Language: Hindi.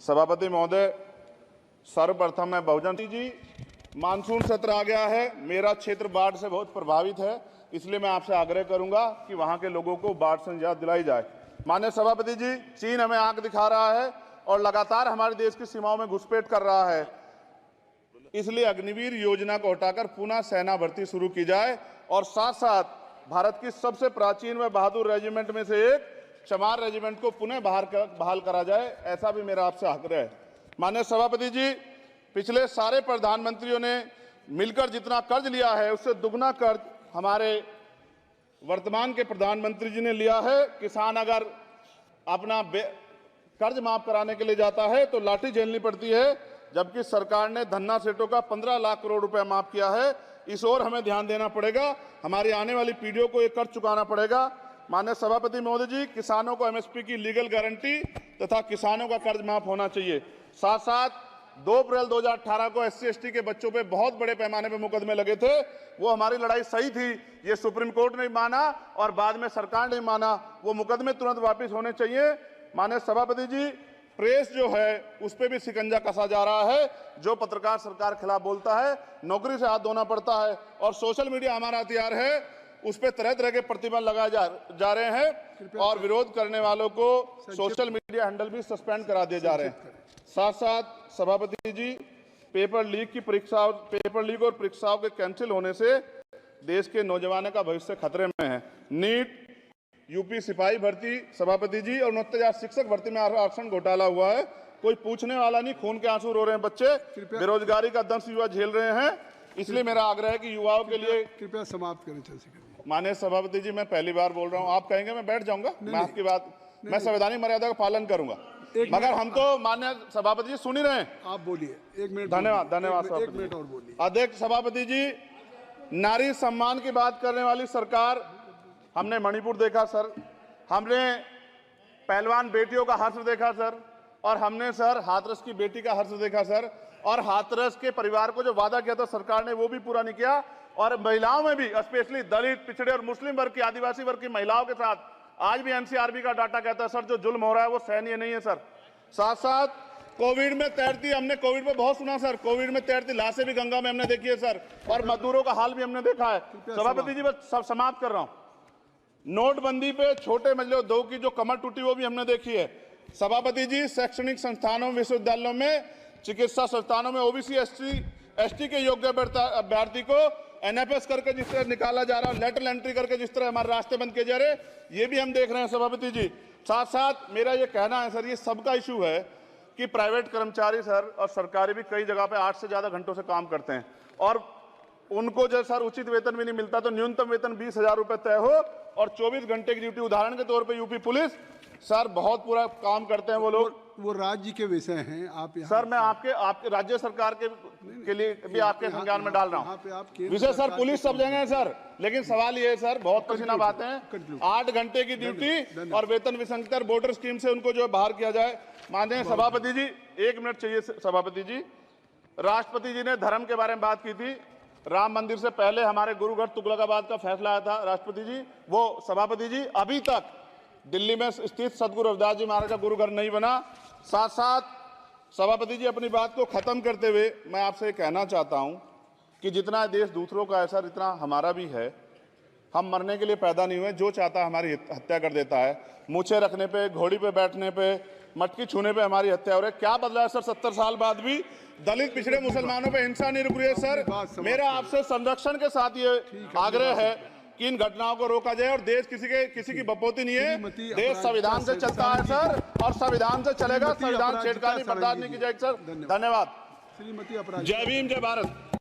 सभापति महोदय, सर्वप्रथम मैं बहुजन जी, मानसून सत्र आ गया है। मेरा क्षेत्र बाढ़ से बहुत प्रभावित है, इसलिए मैं आपसे आग्रह करूंगा कि वहां के लोगों को बाढ़ से निजात दिलाई जाए। माननीय सभापति जी, चीन हमें आंख दिखा रहा है और लगातार हमारे देश की सीमाओं में घुसपैठ कर रहा है, इसलिए अग्निवीर योजना को हटाकर पुनः सेना भर्ती शुरू की जाए और साथ साथ भारत की सबसे प्राचीन व बहादुर रेजिमेंट में से एक चमार रेजिमेंट को पुनः बहाल करा जाए, ऐसा भी मेरा आपसे आग्रह है। माननीय सभापति जी, पिछले सारे प्रधानमंत्रियों ने मिलकर जितना कर्ज लिया है उससे दुगना कर्ज हमारे वर्तमान के प्रधानमंत्री जी ने लिया है। किसान अगर अपना कर्ज माफ कराने के लिए जाता है तो लाठी झेलनी पड़ती है, जबकि सरकार ने धन्ना सेठों का 15 लाख करोड़ रुपया माफ किया है। इस ओर हमें ध्यान देना पड़ेगा, हमारी आने वाली पीढ़ियों को ये कर्ज चुकाना पड़ेगा। माननीय सभापति महोदय जी, किसानों को एमएसपी की लीगल गारंटी तथा किसानों का कर्ज माफ होना चाहिए। साथ साथ 2 अप्रैल 2018 को SC/ST के बच्चों पे बहुत बड़े पैमाने पे मुकदमे लगे थे, वो हमारी लड़ाई सही थी, ये सुप्रीम कोर्ट ने माना और बाद में सरकार ने माना, वो मुकदमे तुरंत वापस होने चाहिए। माननीय सभापति जी, प्रेस जो है उस पर भी शिकंजा कसा जा रहा है। जो पत्रकार सरकार के खिलाफ बोलता है नौकरी से हाथ धोना पड़ता है, और सोशल मीडिया हमारा हथियार है, उस पर तरह तरह के प्रतिबंध लगाए जा रहे हैं और विरोध करने वालों को सोशल मीडिया हैंडल भी सस्पेंड करा दिए जा रहे हैं। साथ साथ सभापति जी, पेपर लीक और परीक्षाओं के कैंसिल होने से देश के नौजवानों का भविष्य खतरे में है। नीट, यूपी सिपाही भर्ती सभापति जी और 69,000 शिक्षक भर्ती में आरक्षण घोटाला हुआ है, कोई पूछने वाला नहीं, खून के आंसू रो रहे हैं बच्चे, बेरोजगारी का दंश युवा झेल रहे हैं, इसलिए मेरा आग्रह है कि युवाओं के लिए कृपया समाप्त करें। माननीय सभापति जी, मैं पहली बार बोल रहा हूं, आप कहेंगे मैं बैठ जाऊंगा, मैं आपकी बात, मैं संवैधानिक मर्यादा का पालन करूंगा, मगर हम तो माननीय सभापति जी सुन ही रहे हैं। आप बोलिए, 1 मिनट। धन्यवाद। एक मिनट और बोलिए। अध्यक्ष सभापति जी, नारी सम्मान की बात करने वाली सरकार, हमने मणिपुर देखा सर, हमने पहलवान बेटियों का हर्ष देखा सर, और हमने सर हाथरस की बेटी का हर्ष देखा सर, और हाथरस के परिवार को जो वादा किया था सरकार ने वो भी पूरा नहीं किया। और महिलाओं में भी, स्पेशली दलित, पिछड़े और मुस्लिम वर्ग की, आदिवासी वर्ग की महिलाओं के साथ आज भी NCRB का डाटा कहता है सर जो जुल्म हो रहा है वो सहनीय नहीं है सर। साथ साथ कोविड में तैरती, हमने कोविड में बहुत सुना सर, कोविड में तैरती लाशें भी गंगा में हमने देखी है सर, और मजदूरों का हाल भी हमने देखा है। सभापति जी, बस सब समाप्त कर रहा हूं। नोटबंदी पे छोटे मजले उद्योग की जो कमर टूटी वो भी हमने देखी है। सभापति जी, शैक्षणिक संस्थानों, विश्वविद्यालयों में, चिकित्सा संस्थानों में OBC ST के योग्य अभ्यर्थी को NFS करके जिस तरह निकाला जा रहा है, लेटरल एंट्री करके जिस तरह हमारे रास्ते बंद किए जा रहे, ये भी हम देख रहे हैं सभापति जी। साथ साथ मेरा ये कहना है सर, ये सबका इशू है कि प्राइवेट कर्मचारी सर और सरकारी भी कई जगह पे 8 से ज्यादा घंटों से काम करते हैं और उनको जो सर उचित वेतन भी नहीं मिलता, तो न्यूनतम वेतन 20,000 रुपए तय हो और 24 घंटे की ड्यूटी। उदाहरण के तौर पे यूपी पुलिस सर बहुत पूरा काम करते हैं वो लोग, वो राज्य के विषय हैं। आप सर मैं आपके राज्य सरकार के लिए भी आपके संज्ञान में डाल रहा हूँ विषय सर। पुलिस सब जगह है सर, लेकिन सवाल ये है सर, बहुत पसीना बातें हैं, 8 घंटे की ड्यूटी और वेतन विसंगति, बॉर्डर स्कीम से उनको जो बाहर किया जाए। माननीय सभापति जी, 1 मिनट चाहिए सभापति जी। राष्ट्रपति जी ने धर्म के बारे में बात की थी, राम मंदिर से पहले हमारे गुरुघर तुगलकाबाद का फैसला आया था राष्ट्रपति जी, वो सभापति जी अभी तक दिल्ली में स्थित सदगुरु रविदास जी महाराज का गुरुघर नहीं बना। साथ साथ सभापति जी, अपनी बात को खत्म करते हुए मैं आपसे कहना चाहता हूं कि जितना देश दूसरों का है सर, इतना हमारा भी है। हम मरने के लिए पैदा नहीं हुए, जो चाहता है हमारी हत्या कर देता है। मूछें रखने पे, घोड़ी पे बैठने पे, मटकी छूने पे हमारी हत्या हो रही है। क्या बदला है सर? 70 साल बाद भी दलित, पिछड़े, मुसलमानों पे हिंसा नहीं रुक रही है सर। मेरा आपसे संरक्षण के साथ ये आग्रह है कि इन घटनाओं को रोका जाए और देश किसी की बपोती नहीं है, देश संविधान से चलता है सर और संविधान से चलेगा। संविधान छेड़खानी बर्दाश्त नहीं की जाएगी सर। धन्यवाद। जय भीम, जय भारत।